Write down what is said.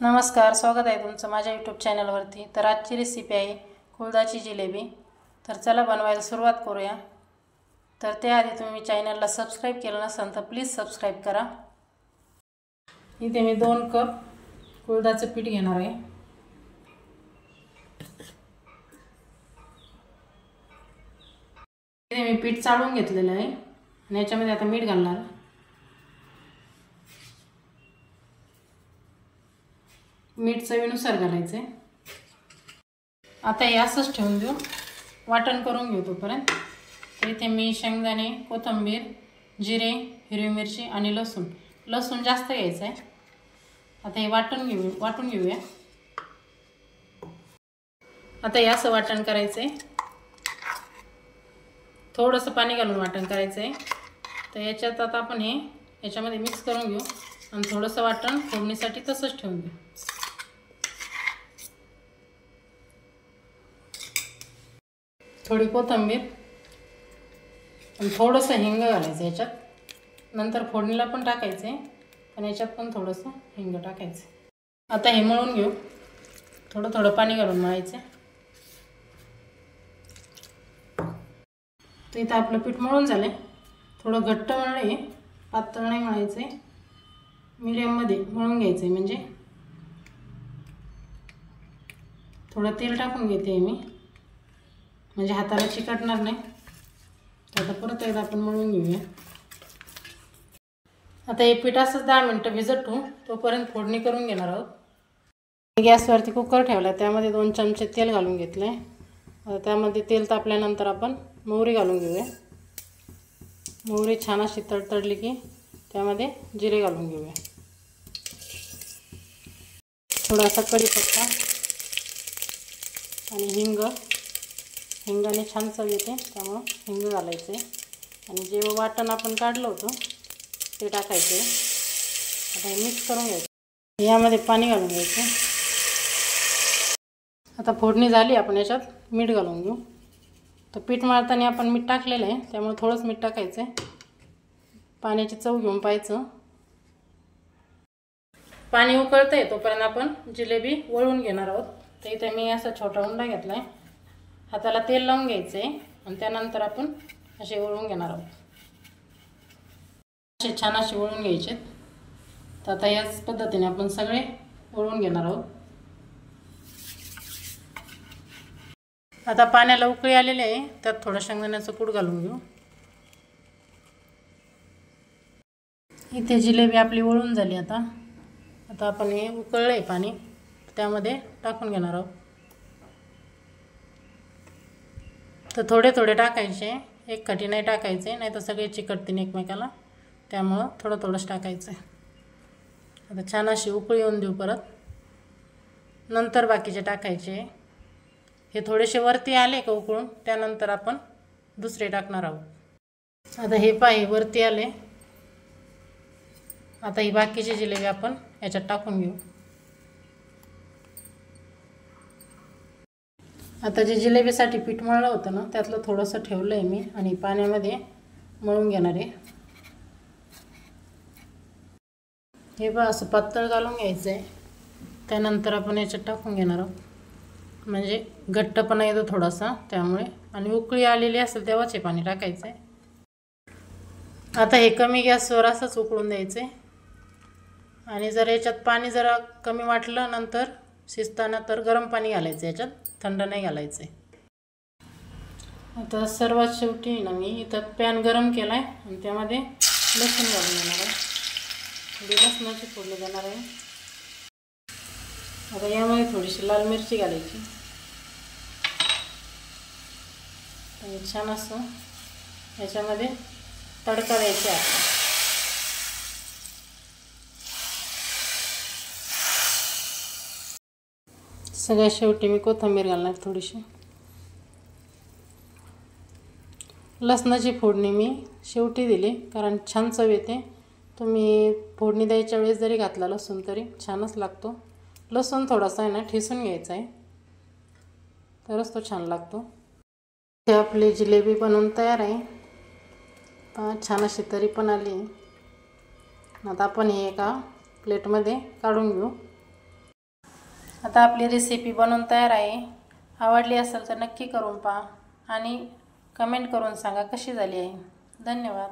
नमस्कार, स्वागत आहे तुमचं माझ्या यूट्यूब चॅनलवरती। तर आजची रेसिपी आहे कुळथाची जिलेबी। तर चला बनवायला सुरुवात करूया। तर त्याआधी तुम्ही चॅनलला सबस्क्राइब केलं नसेल तर प्लीज सबस्क्राइब करा। इथे मी 2 कप कुळथाचं पीठ घेणार आहे। इथे मी पीठ चाळून घेतलेलं आहे आणि याच्यामध्ये आता मीठ घालणार। मीठ चवीनुसार घालायचे। आता हे असंच ठेवून देऊ, वाटण करून घेऊ तोपर्यंत। तर इथे मी शेंगदाणे, कोथिंबीर, जिरे, हिरवी मिरची आणि लसूण जास्त घ्यायचं आहे। आता हे वाटून घेऊया। आता हे असं वाटण करायचं आहे, थोडंसं पाणी घालून वाटण करायचं आहे। तर याच्यात आता आपण हे याच्यामध्ये मिक्स करून घेऊ आणि थोडंसं वाटण फोडणीसाठी तसंच ठेवून देऊ। थोडी कोथिंबीर आणि थोडंसं हिंग घालायचं याच्यात। नंतर फोडणीला पण टाकायचं आहे, पण याच्यात पण थोडंसं हिंग टाकायचं। आता हे मळून घेऊ, थोडं पाणी घालून मळायचं। तर इथं आपलं पीठ मळून झालं। थोडं घट्ट मळले, पातळ नाही मळायचं आहे, मीडियममध्ये मळून घ्यायचं आहे। म्हणजे थोडं तेल टाकून घेते मी, म्हणजे हाताला चिकटणार नाही। तर आता परत एकदा आपण मळून घेऊया। आता हे पीठ असंच 10 मिनिटं भिजत ठेवू, तोपर्यंत फोडणी करून घेणार आहोत। गॅसवरती कुकर ठेवला, त्यामध्ये 2 चमचे तेल घालून घेतले। आता त्यामध्ये तेल तापल्यानंतर आपण मोहरी घालून घेऊया। मोहरी छान अशी तडतडली की त्यामध्ये जिरे घालून घेऊया। थोडासा कढीपत्ता आणि हिंगाने छान चव येते, त्यामुळे हिंग घालायचे। आणि जे वाटण आपण काढलं होतं ते टाकायचे। आता हे मिक्स करून घ्यायचं। यामध्ये पाणी घालून घ्यायचं। आता फोडणी झाली, आपण याच्यात मीठ घालून घेऊ। तर पीठ मळताना आपण मीठ टाकलेलं आहे, त्यामुळे थोडंच मीठ टाकायचं आहे। पाण्याची चव घेऊन पाहायचं। पाणी उकळतंय तोपर्यंत आपण जिलेबी वळून घेणार आहोत। तर इथे मी असा छोटा उंडा घेतला आहे, हाताला तेल लावून घ्यायचं आहे आणि त्यानंतर आपण असे वळून घेणार आहोत। असे छान असे वळून घ्यायचे। तर आता याच पद्धतीने आपण सगळे वळून घेणार आहोत। आता पाण्याला उकळी आलेली आहे, त्यात थोडं शेंगदाण्याचं कूट घालून घेऊ। इथे जिलेबी आपली वळून झाली। आता आपण हे उकळलंय पाणी, त्यामध्ये टाकून घेणार आहोत। तर थोडे टाकायचे, एक खटी नाही टाकायचे, नाही तर सगळे चिकटतील एकमेकाला, त्यामुळं थोडंच टाकायचं आहे। आता छान अशी उकळी येऊन देऊ परत, नंतर बाकीचे टाकायचे। हे थोडेसे वरती आले का उकळून, त्यानंतर आपण दुसरे टाकणार आहोत। आता हे पाही वरती आले। आता ही बाकीची जिलेबी आपण याच्यात टाकून घेऊ। आता जे जिलेबीसाठी पीठ मळलं होतं ना, त्यातलं थोडंसं ठेवलं आहे मी आणि पाण्यामध्ये मळून घेणार आहे। हे बघा, असं पातळ घालून घ्यायचं आहे। त्यानंतर आपण याच्यात टाकून घेणार आहोत, म्हणजे घट्टपणा येतो थोडासा, त्यामुळे। आणि उकळी आलेली असेल तेव्हाच हे पाणी टाकायचं आहे। आता हे कमी गॅसवर असंच उकळून द्यायचं आहे। आणि जर याच्यात पाणी जरा कमी वाटलं नंतर शिजताना, तर गरम पाणी घालायचं याच्यात, थंड नाही घालायचं आहे। आता सर्वात शेवटी ना मी इथं पॅन गरम केला आहे आणि त्यामध्ये लसूण घालून देणार आहे। लसणाची फोडणी देणार आहे। आता यामध्ये थोडीशी लाल मिरची घालायची आणि छान असं याच्यामध्ये तडका द्यायचा आहे। सगळ्यात शेवटी मी कोथिंबीर घालणार थोडीशी। लसणाची फोडणी मी शेवटी दिली, कारण छान चव येते। तुम्ही फोडणी द्यायच्या वेळेस जरी घातला लसूण तरी छानच लागतो। लसूण थोडासा आहे ना ठेचून घ्यायचा आहे, तरच तो छान लागतो। हे आपली जिलेबी बनवून तयार आहे। छान अशी तरी पण आली। आता आपण हे एका प्लेटमध्ये काढून घेऊ। आता आपली रेसिपी बनवून तयार आहे. आवडली असेल तर नक्की करून पहा आणि कमेंट करून सांगा कशी झाली आहे. धन्यवाद.